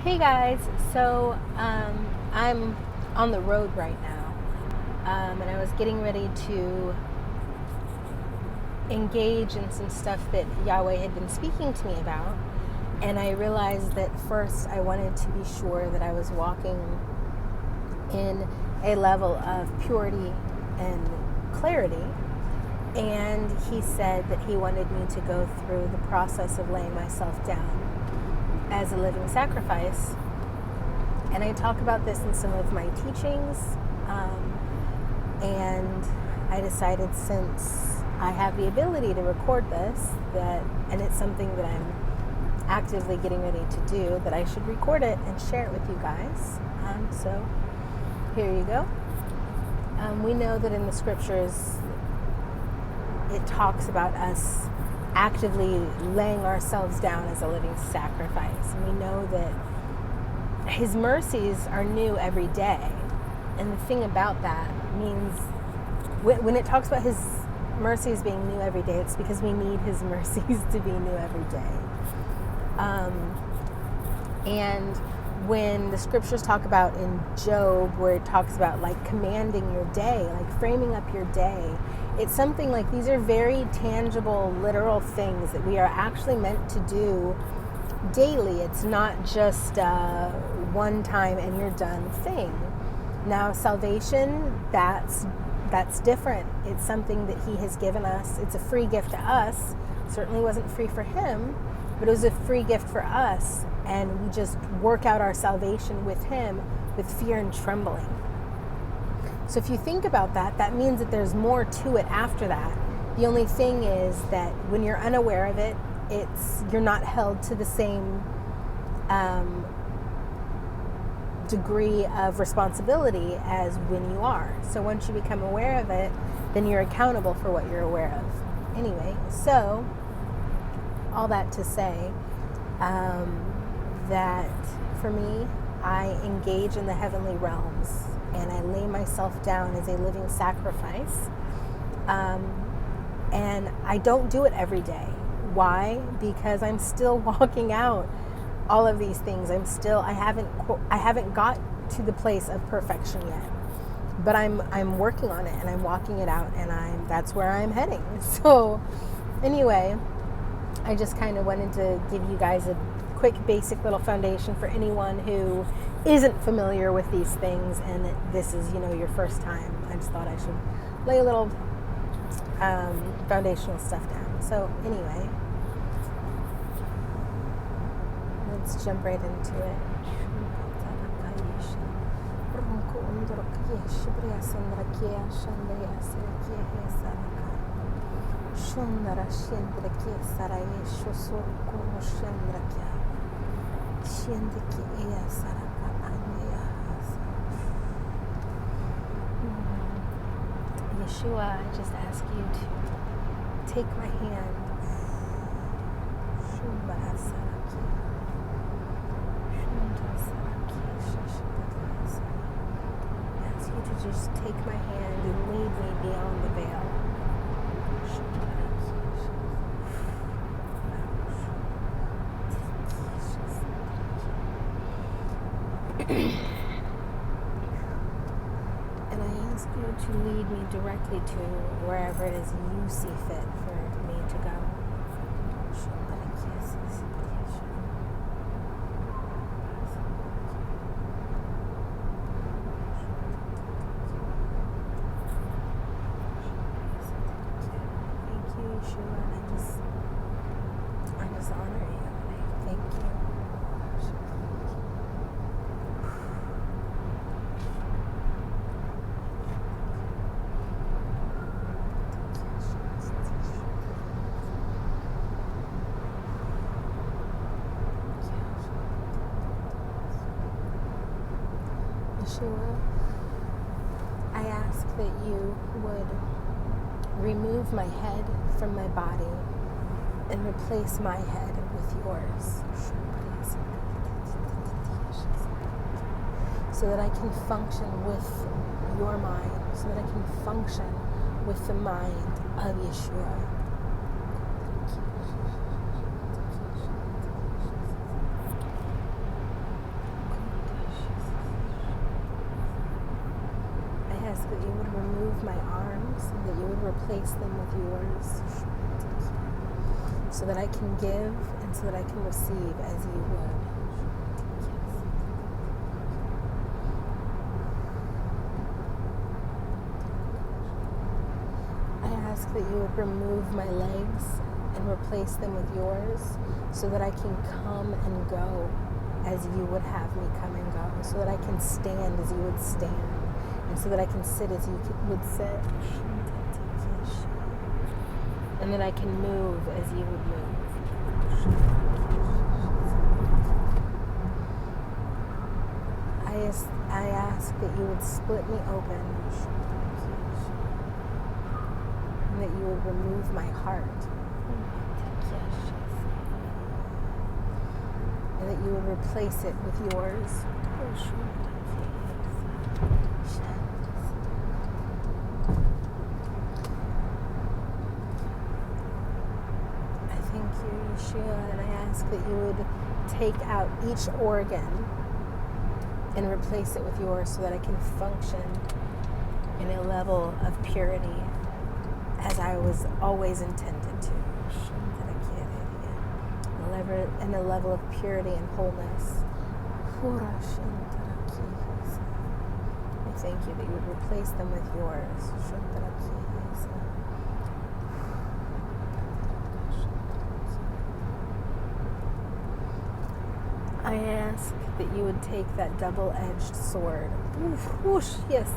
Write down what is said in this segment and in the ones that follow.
Hey guys, so I'm on the road right now, and I was getting ready to engage in some stuff that Yahweh had been speaking to me about, and I realized that first I wanted to be sure that I was walking in a level of purity and clarity, and he said that he wanted me to go through the process of laying myself down as a living sacrifice. And I talk about this in some of my teachings, and I decided, since I have the ability to record this, and it's something that I'm actively getting ready to do, that I should record it and share it with you guys. So here you go. We know that in the scriptures it talks about us actively laying ourselves down as a living sacrifice. And we know that his mercies are new every day. And the thing about that means when it talks about his mercies being new every day, it's because we need his mercies to be new every day. And when the scriptures talk about in Job, where it talks about like commanding your day, like framing up your day, it's something like these are very tangible, literal things that we are actually meant to do daily. It's not just a one time and you're done thing. Now, salvation, that's different. It's something that he has given us. It's a free gift to us. It certainly wasn't free for him, but it was a free gift for us. And we just work out our salvation with him with fear and trembling. So if you think about that, that means that there's more to it after that. The only thing is that when you're unaware of it, you're not held to the same degree of responsibility as when you are. So once you become aware of it, then you're accountable for what you're aware of. Anyway, so all that to say that for me, I engage in the heavenly realms and I lay myself down as a living sacrifice. And I don't do it every day. Why? Because I'm still walking out all of these things. I haven't got to the place of perfection yet, but I'm working on it and I'm walking it out, and that's where I'm heading. So anyway, I just kind of wanted to give you guys a quick basic little foundation for anyone who isn't familiar with these things, and this is your first time. I just thought I should lay a little foundational stuff down. So anyway, let's jump right into it. Yeshua, I just ask you to take my hand. I ask you to just take my hand and lead me beyond the veil. And I ask you to lead me directly to wherever it is you see fit for me to go. Thank you, Yeshua. I just honor you, and I thank you. Yeshua, I ask that you would remove my head from my body and replace my head with yours, so that I can function with your mind, so that I can function with the mind of Yeshua. remove my arms and that you would replace them with yours, so that I can give and so that I can receive as you would. I ask that you would remove my legs and replace them with yours, so that I can come and go as you would have me come and go, so that I can stand as you would stand, and so that I can sit as you would sit, and that I can move as you would move. I ask that you would split me open, and that you would remove my heart, and that you would replace it with yours. I thank you, Yeshua, and I ask that you would take out each organ and replace it with yours, so that I can function in a level of purity as I was always intended to. In a level of purity and wholeness. I thank you that you would replace them with yours. I ask that you would take that double-edged sword. Yes,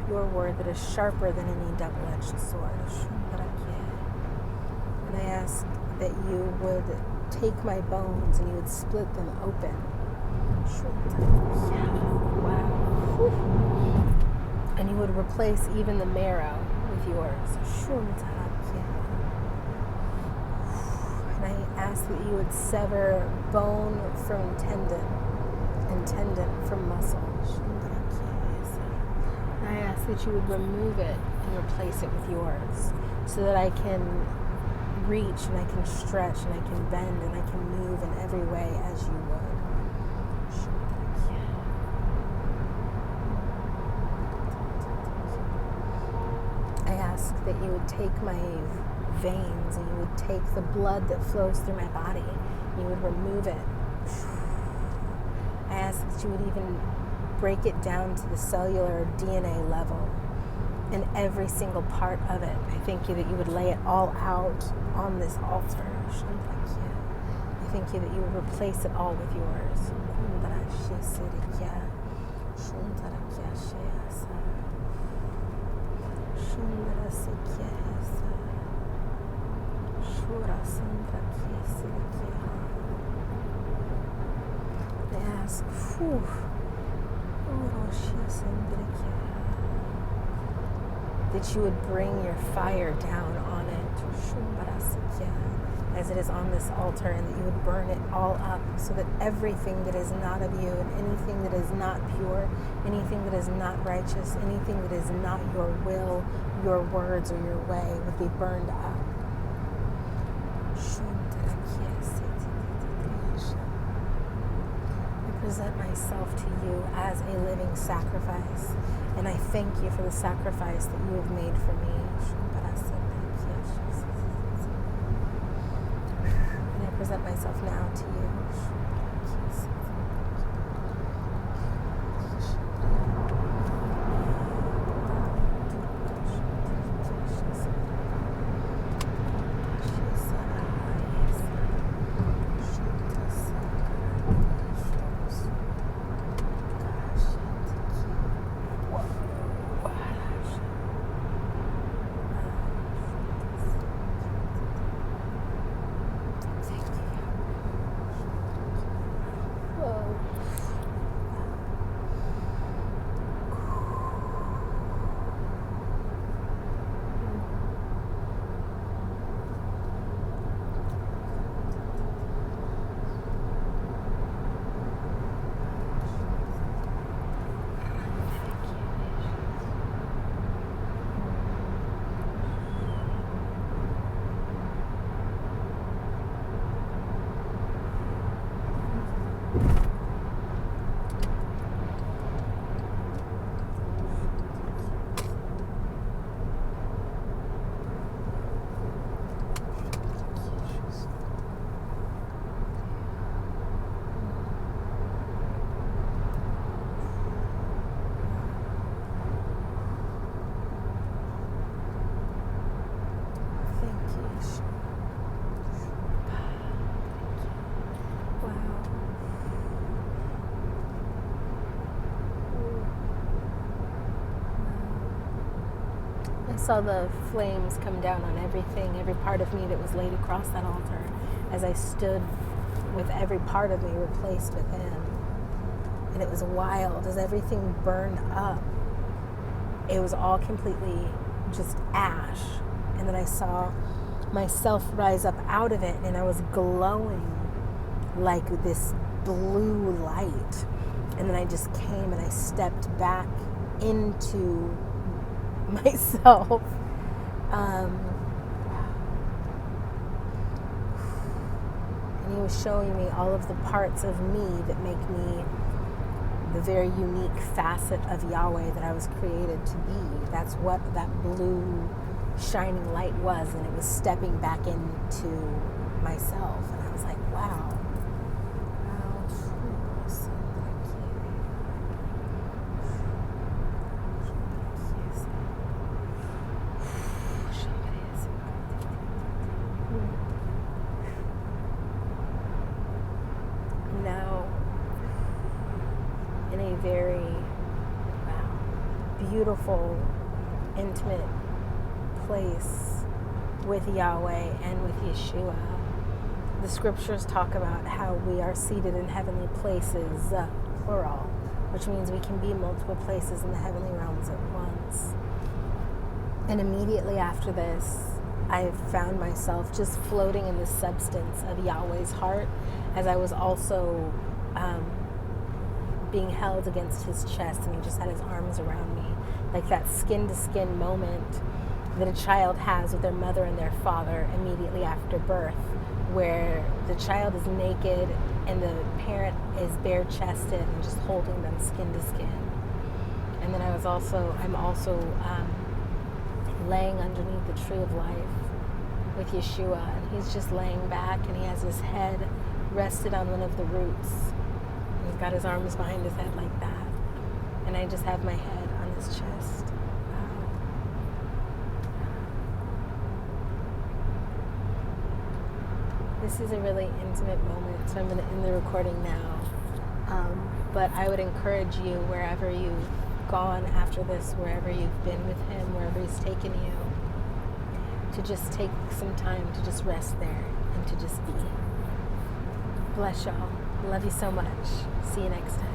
your word that is sharper than any double-edged sword. And I ask that you would take my bones and you would split them open. Wow. And you would replace even the marrow with yours. And I ask that you would sever bone from tendon and tendon from muscle. And I ask that you would remove it and replace it with yours, so that I can reach and I can stretch and I can bend and I can move in every way as you would. I ask that you would take my veins and you would take the blood that flows through my body and you would remove it. I ask that you would even break it down to the cellular DNA level in every single part of it. I thank you that you would lay it all out on this altar. I thank you that you would replace it all with yours. I ask, that you would bring your fire down on it as it is on this altar, and that you would burn it all up, so that everything that is not of you and anything that is not pure, anything that is not righteous, anything that is not your will, your words, or your way would be burned up. I present myself to you as a living sacrifice, and I thank you for the sacrifice that you have made for me. And I present myself now to you. saw the flames come down on everything, every part of me that was laid across that altar, as I stood with every part of me replaced with him. And it was wild as everything burned up. It was all completely just ash. And then I saw myself rise up out of it, and I was glowing like this blue light. And then I just came and I stepped back into myself. And he was showing me all of the parts of me that make me the very unique facet of Yahweh that I was created to be. That's what that blue shining light was, and it was stepping back into myself. And I was like, wow. Now, in a very beautiful, intimate place with Yahweh and with Yeshua. The scriptures talk about how we are seated in heavenly places, plural, which means we can be multiple places in the heavenly realms at once. And immediately after this, I found myself just floating in the substance of Yahweh's heart, as I was also being held against his chest, and he just had his arms around me, like that skin-to-skin moment that a child has with their mother and their father immediately after birth, where the child is naked and the parent is bare-chested and just holding them skin to skin. And then I'm also laying underneath the tree of life with Yeshua, and he's just laying back, and he has his head rested on one of the roots. And he's got his arms behind his head like that, and I just have my head on his chest. This is a really intimate moment, so I'm going to end the recording now. But I would encourage you, wherever you've gone after this, wherever you've been with him, wherever he's taken you, to just take some time to just rest there and to just be. Bless y'all. Love you so much. See you next time.